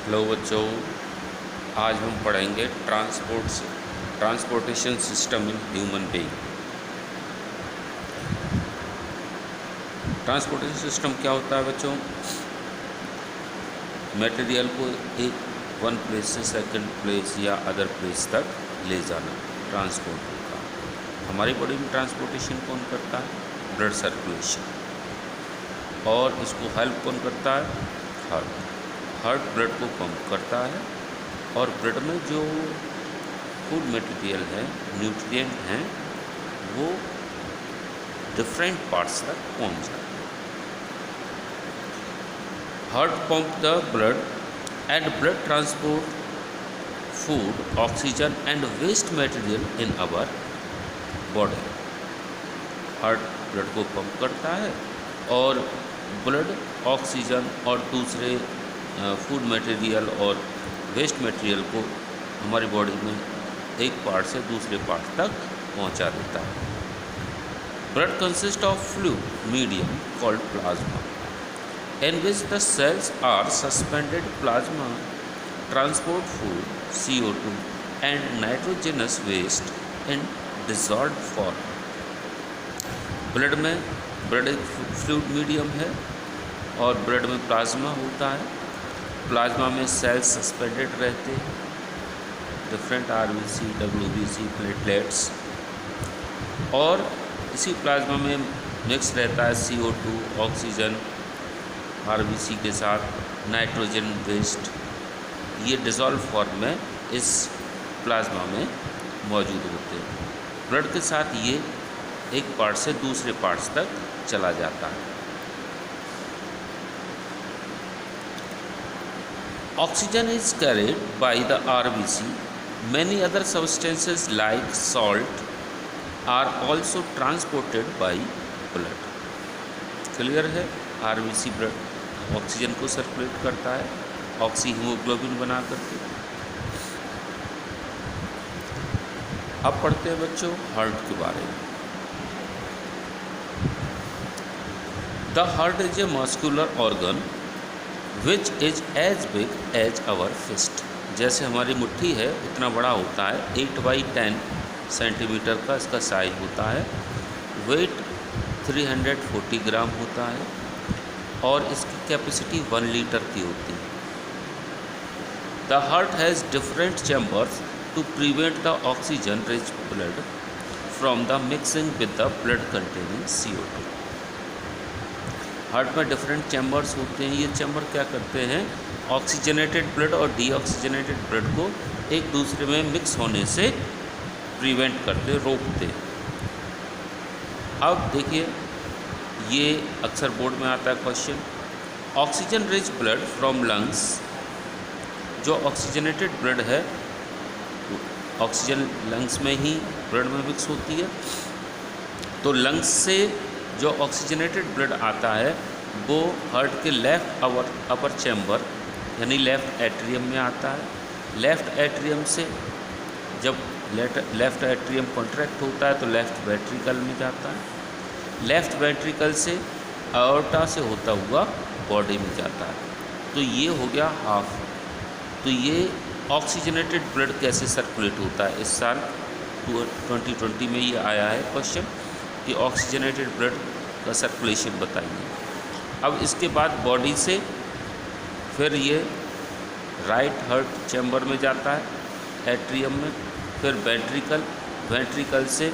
Hello बच्चों, आज हम पढ़ेंगे transportation system in human being. Transportation system क्या होता है बच्चों? मटेरियल को वन प्लेस से सेकंड प्लेस या अदर प्लेस तक ले जाना, ट्रांसपोर्ट का। हमारी बॉडी में ट्रांसपोर्टेशन कौन करता है? Blood circulation. और इसको हेल्प कौन करता है? हार्ट ब्लड को पंप करता है और ब्लड में जो फूड मटेरियल है, न्यूट्रिएंट हैं, वो डिफरेंट पार्ट्स तक पहुंच जाते हैं। Heart pump the blood and blood transport food, oxygen and waste material in our body. Heart blood को पंप करता है और ब्लड, ऑक्सीजन और दूसरे फूड मटेरियल और वेस्ट मटेरियल को हमारी बॉडी में एक पार्ट से दूसरे पार्ट तक पहुंचा देता है। Blood consist of fluid medium called plasma in which the cells are suspended. Plasma transport food, CO2 and nitrogenous waste in dissolved form. Blood एक फ्लूइड मीडियम है और ब्लड में प्लाज्मा होता है। प्लाज्मा में सेल्स सस्पेंडेड रहते हैं, different RBC, WBC, platelets, और इसी प्लाज्मा में मिक्स रहता है CO2, ऑक्सीजन आरबीसी के साथ, नाइट्रोजन वेस्ट। ये डिज़ोल्व फॉर्म में इस प्लाज्मा में मौजूद होते हैं। ब्लड के साथ ये एक पार्ट से दूसरे पार्ट्स तक चला जाता है। Oxygen is carried by the RBC. Many other substances like salt are also transported by blood. Clear है? आरबीसी ब्लड ऑक्सीजन को सर्कुलेट करता है, ऑक्सी हीमोग्लोबिन बना करके। अब पढ़ते हैं बच्चों हार्ट के बारे में। The heart is a muscular organ which is as big as our fist. जैसे हमारी मुट्ठी है उतना बड़ा होता है, 8x10 सेंटीमीटर का इसका साइज होता है। वेट 340 ग्राम होता है और इसकी कैपेसिटी 1 लीटर की होती है। The heart has different chambers to prevent the oxygen rich blood from the mixing with the blood containing CO2। Heart में डिफरेंट चैम्बर्स होते हैं। ये चैम्बर क्या करते हैं? ऑक्सीजनेटेड ब्लड और डीऑक्सीजनेटेड ब्लड को एक दूसरे में मिक्स होने से प्रिवेंट करते, रोकते। अब देखिए, ये अक्सर बोर्ड में आता है question. Oxygen rich blood from lungs, जो ऑक्सीजनेटेड ब्लड है, ऑक्सीजन लंग्स में ही ब्लड में मिक्स होती है। तो लंग्स से जो ऑक्सीजनेटेड ब्लड आता है वो हार्ट के लेफ्ट अपर चैम्बर यानी लेफ्ट एट्रियम में आता है। लेफ्ट एट्रियम से जब लेफ्ट एट्रियम कॉन्ट्रैक्ट होता है तो लेफ्ट वेंट्रिकल में जाता है। लेफ्ट वेंट्रिकल से अयोर्टा से होता हुआ बॉडी में जाता है। तो ये हो गया हाफ। तो ये ऑक्सीजनेटेड ब्लड कैसे सर्कुलेट होता है? इस साल 2020 में ये आया है क्वेश्चन कि ऑक्सीजनेटेड ब्लड का सर्कुलेशन बताइए। अब इसके बाद बॉडी से फिर ये राइट हार्ट चैम्बर में जाता है, एट्रियम में, फिर वेंट्रिकल से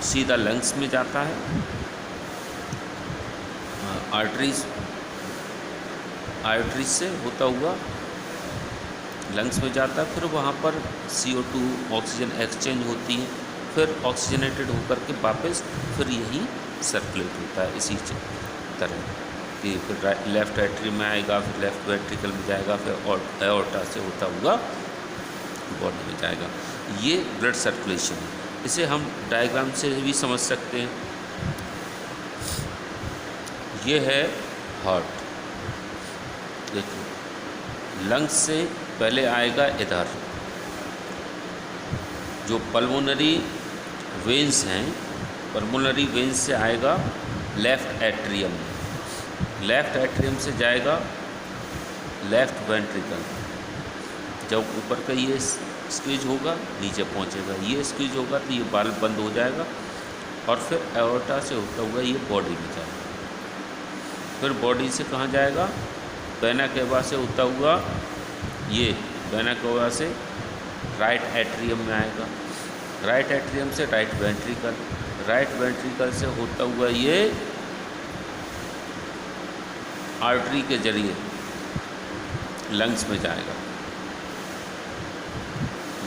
सीधा लंग्स में जाता है। आर्टरीज से होता हुआ लंग्स में जाता है। फिर वहाँ पर CO2 ऑक्सीजन एक्सचेंज होती है, फिर ऑक्सीजनेटेड होकर के वापस फिर यही सर्कुलेट होता है इसी तरह कि फिर लेफ्ट एट्रियम में आएगा, फिर लेफ्ट वेंट्रिकल में जाएगा, फिर एओर्टा से होता हुआ बॉडी में जाएगा। ये ब्लड सर्कुलेशन है। इसे हम डायग्राम से भी समझ सकते हैं। ये है हार्ट। देखिए, लंग्स से पहले आएगा इधर जो पल्मोनरी वेन्स हैं पल्मोनरी वेन से आएगा लेफ्ट एट्रियम में, लेफ्ट एट्रियम से जाएगा लेफ्ट वेंट्रिकल। जब ऊपर का ये स्क्वीज होगा नीचे पहुंचेगा, ये स्क्वीज होगा तो ये वाल्व बंद हो जाएगा और फिर एओर्टा से होता हुआ ये बॉडी में जाएगा। फिर बॉडी से कहाँ जाएगा, वेना केवा से होता हुआ ये वेना केवा से राइट एट्रियम में आएगा, राइट एट्रियम से राइट वेंट्रिकल, राइट वेंट्रिकल से होता हुआ ये आर्टरी के जरिए लंग्स में जाएगा।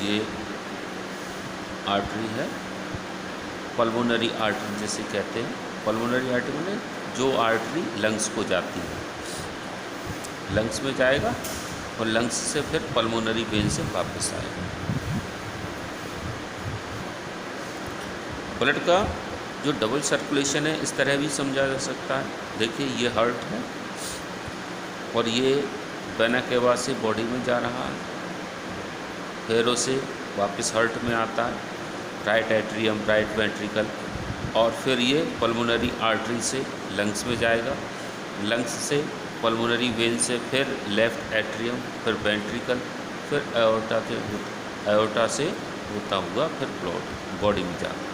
ये आर्टरी है, पल्मोनरी आर्टरी जैसे कहते हैं। पल्मोनरी आर्टरी में जो आर्टरी लंग्स को जाती है, लंग्स में जाएगा और लंग्स से फिर पल्मोनरी वेन से वापस आएगा। ब्लड का जो डबल सर्कुलेशन है इस तरह भी समझा जा सकता है। देखिए ये हार्ट है और ये वेना केवा से बॉडी में जा रहा है, पैरों से वापस हार्ट में आता है, राइट एट्रियम राइट वेंट्रिकल, और फिर ये पल्मोनरी आर्टरी से लंग्स में जाएगा, लंग्स से पल्मोनरी वेन से फिर लेफ्ट एट्रियम, फिर वेंट्रिकल, फिर एओर्टा से होता हुआ फिर बॉडी में जाता है।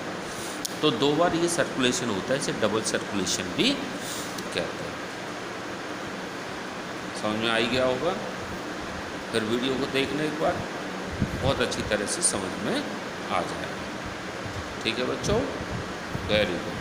तो 2 बार ये सर्कुलेशन होता है, इसे डबल सर्कुलेशन भी कहते हैं। समझ में आ ही गया होगा। फिर वीडियो को देखने एक बार बहुत अच्छी तरह से समझ में आ जाएगा। ठीक है बच्चों, वेरी गुड।